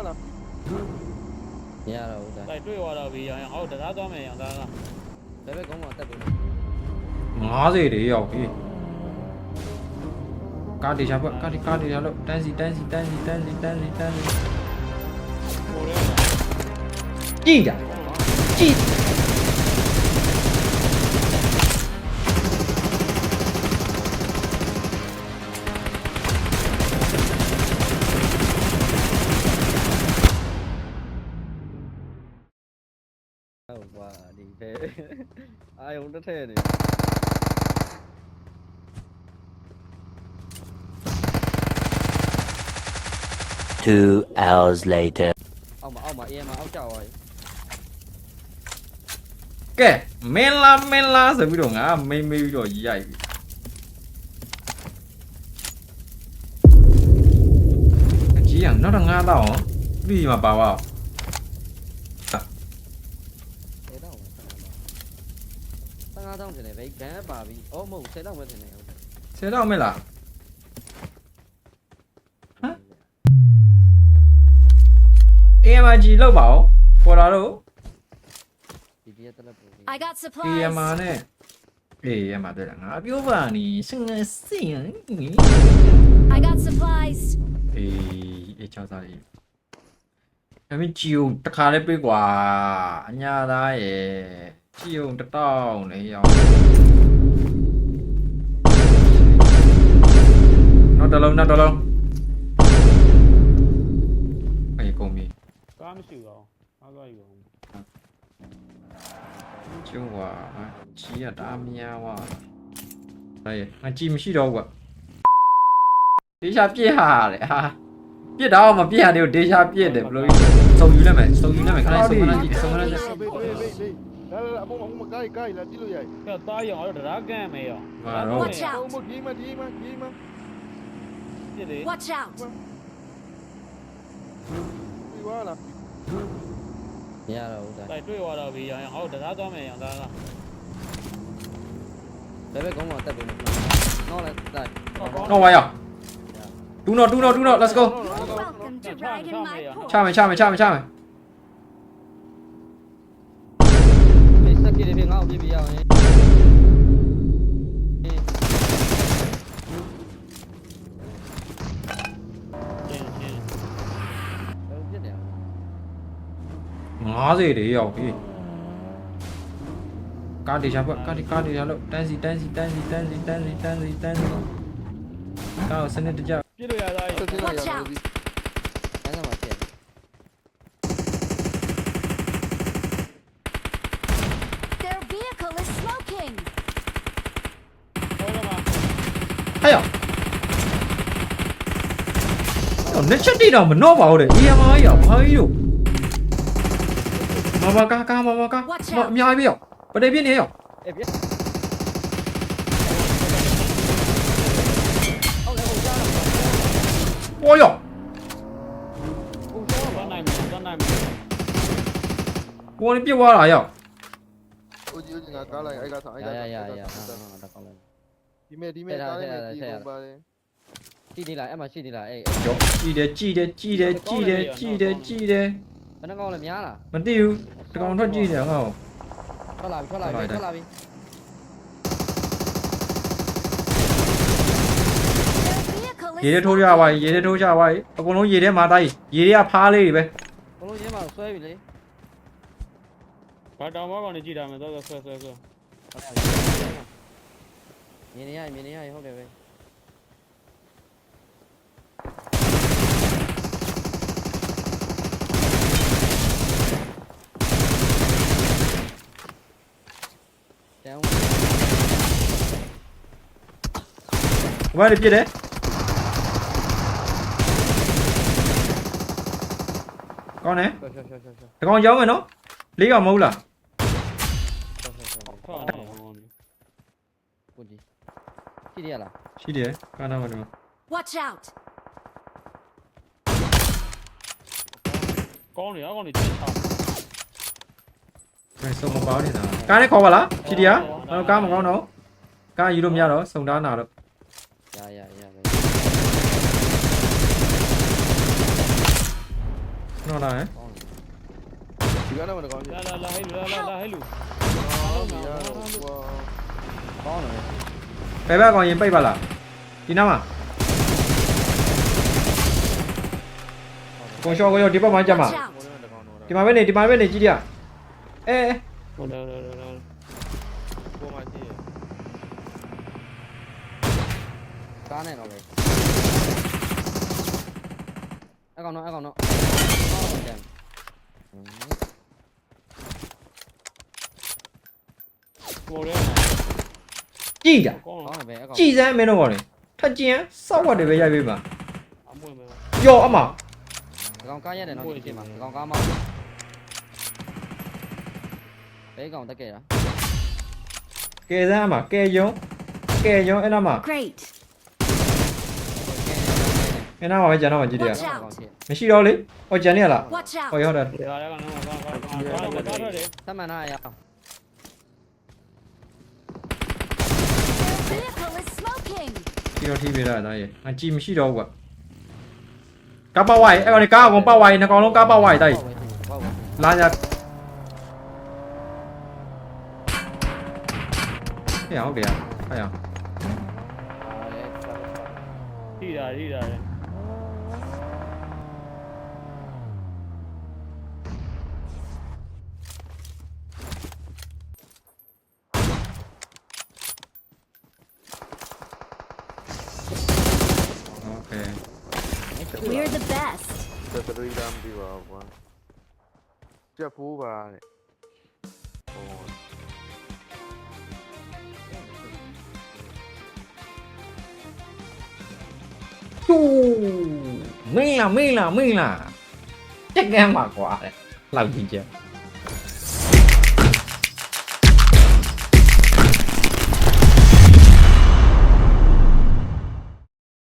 လားမရတော့ဘူးဒါတိုက်တွေ့သွားတော့ပြီးရောင်ဟောတရားသွားမယ်ရောင်သားကဒါပဲကောင်းမှတက်ပြီ50တွေရောက်ပြီကားတေချာပေါ့ကားတေချာလို့တန်းစီကြည့်တာကြည့်ဟုတ်ပါဒီဖဲအာယုံတစ်ထည့်နေ2 hours later အောက်မှာအေးမှာအောက်ကျသွားပြီကဲမင်းလားဆိုပြီးတော့ငါမေးပြီးတော့ရိုက်ပြီအကြီးအောင်နောက်တော့ငါတော့ပြီးမှာပါပါ15,000တင်တယ်ဗျဂန်းပါပြီအော်မဟုတ်10,000ပဲတင်တယ်ဟုတ်တယ်10,000မဲ့လားဟမ်AMG လောက်ပါဦးပေါ်လာတော့ I got supplies. AMR နဲ့AMR တွေ့လားငါပြောပါနီစင်ရင် I got supplies. အေးချောက်စားလေးအမေဂျီယုံတခါလေးပြေးကွာအညာသားရဲ့ဂျီယုံ1000နဲ့ရောက်နောက်တစ်လုံးအေးကုန်ပြီကားမရှိတော့အားသွားယူပါဦးကျုံးကွာကြီးရတာများွားဟဲ့ငါကြီးမရှိတော့ဘူးကွာဒေရှာပြစ်ဟာလေဟာပြစ်တော့မပြစ်ဟာတွေကိုဒေရှာပြစ်တယ်ဘလို့စုံယူလိုက်မယ်ခဏစုံမလားကြီးလာအပေါ်မှာကိုက်လာတိလို့ရိုက်သားရောင်တော့တရားကန့်မယ်ရော မာတော့ Watch out. ဒီမှာပြစ်တယ် Watch out. ပြီးသွားလားမရတော့ဘူးဒါတိုက်တွေ့သွားတော့ပြီးရောင်ဟောတရားသွားမယ်ရောင်သားကဒါပဲကောင်းမှတက်ပြီနော်လည်းတိုက်တော့ဝါရောက်တူနော် let's go Welcome to riding my port. ချမယ်ဒီစက်ကြီးတွေငါ့ကိုပြပြရအောင်50တွေရောက်ပြီကားတေချာပေါ့ကားတေချာလို့တန်းစီကားကိုစနစ်တကျပြစ်လို့ရသားရင် Watch out. အဲ့ဒါမှပြစ် Their vehicle is smoking. ဟောတော့မှာ ဟဲ့ရောက်နှစ်ချက်တိတော့မနှော့ပါဘူးတဲ့ EMR ရောက်ဘာကြီးတို့မကားအများကြီးပြောပတေပြင်းနေရောက် အဲ့ပြစ်ပေါ်ရောက် ဟုတ်တော့နိုင်မယ်ပေါ်နေပြစ်သွားတာရောက်ဦးကြီးငါကားလိုက်အဲ့ကဆောင်အဲ့ကရဒါကောင်းလိုက်ဒီမဲ့ကားလေးနဲ့ကြည့်ကုန်ပါတယ်ရှိသေးလားအဲ့မှာရှိသေးလားအဲ့ရောက်ကြည့်တယ်ဘယ်နှကောင်လဲများလားမသိဘူးတကောင်ထွက်ကြည့်တယ်ဟောထွက်လာပြီ Their vehicle ရေ is ထဲထိုးကြပါရေထဲထိုးကြပါအကုန်လုံးရေထဲမှာတိုင်းရေတွေကဖားလေးတွေပဲ ဘလုံးရင်းမှာဆွဲပြီလေဘာတောင်ဘောကောင်နေကြည့်တာမယ်သွားဆွဲမြင်နေရဟုတ်တယ်ပဲတန်းဘာတွေပြစ်တယ်ကောင်းတယ်တကောင်ရောက်မယ်နော်လေးကောင်မဟုတ်လားကိုကြီးရှိရလားရှိတယ်ကားနာမှာဒီမှာ Watch out. ကောင်းနေအောင်နေချေချာ ဘယ်စုံမပေါနေတာကားနဲ့ခေါ်ပါလားဖြီဒီယာကားမကောင်းတော့ကားယူလို့မရတော့စုံသားနာတော့ရပဲ နော်လား ဒီကတော့မတကောင်း လာဟဲ့လူလာဟဲ့လူ ဘူးကွာ ကောင်းတယ် ဘယ်ဘက်ကောင်ရင်ပိတ်ပါလားဒီနားမှာကိုရှော့ကိုရောဒီဘက်မှာကြမှာ Watch out! ဒီမှာပဲနေကြည့်ရအဲ ဟုတ်တယ် ကိုမှကြည့်ရ ကားနဲ့တော့ပဲအဲ့ကောင်တော့ကောင်းတယ် ပေါ်တယ် ကြည့်တာ ကောင်းတယ်ပဲအဲ့ကောင် ကြည်စမ်းမင်းတို့ကောင်လေထက်ကျင်စောက်ဝတ်တွေပဲရိုက်ပေးပါ အမွေပဲ ယောအမ ဒီကောင်ကားရတယ်နော်ဒီမှာဒီကောင်ကားမဘဲကောင်တက်ခဲ့တာ ကဲစမ်းအမကဲယုံအဲ့နားမှာ Great! အဲ့နားမှာပဲကျန်တော့မှကြည့်တယ် Watch out! မရှိတော့လေဟောကျန်နေရလား Watch out! ဟောရောက်တယ် ဒီဟာလည်းကောင်တော့ကောင်းတယ်သမှန်နာရအောင် Their vehicle is smoking! ဒီတော့ထိပေးတာဒါရေအကြည့်မရှိတော့ဘူးကွာကားပေါက်ဝိုင်းအဲ့ကောင်ကားအကုန်ပေါက်ဝိုင်းနှစ်ကောင်လုံးကားပေါက်ဝိုင်းတိုက်လာညာဟဲ့ဟုတ်ကဲ့ဟဲ့ရ ထိတာ โอเค We're the best! တက်တရီလာမပြီးပါဘူးကွာကြက်ဖိုးပါတဲ့ဟော တူမင်းလားတက်ကမ်းပါကွာတဲ့လောက်ကြည့်ချက်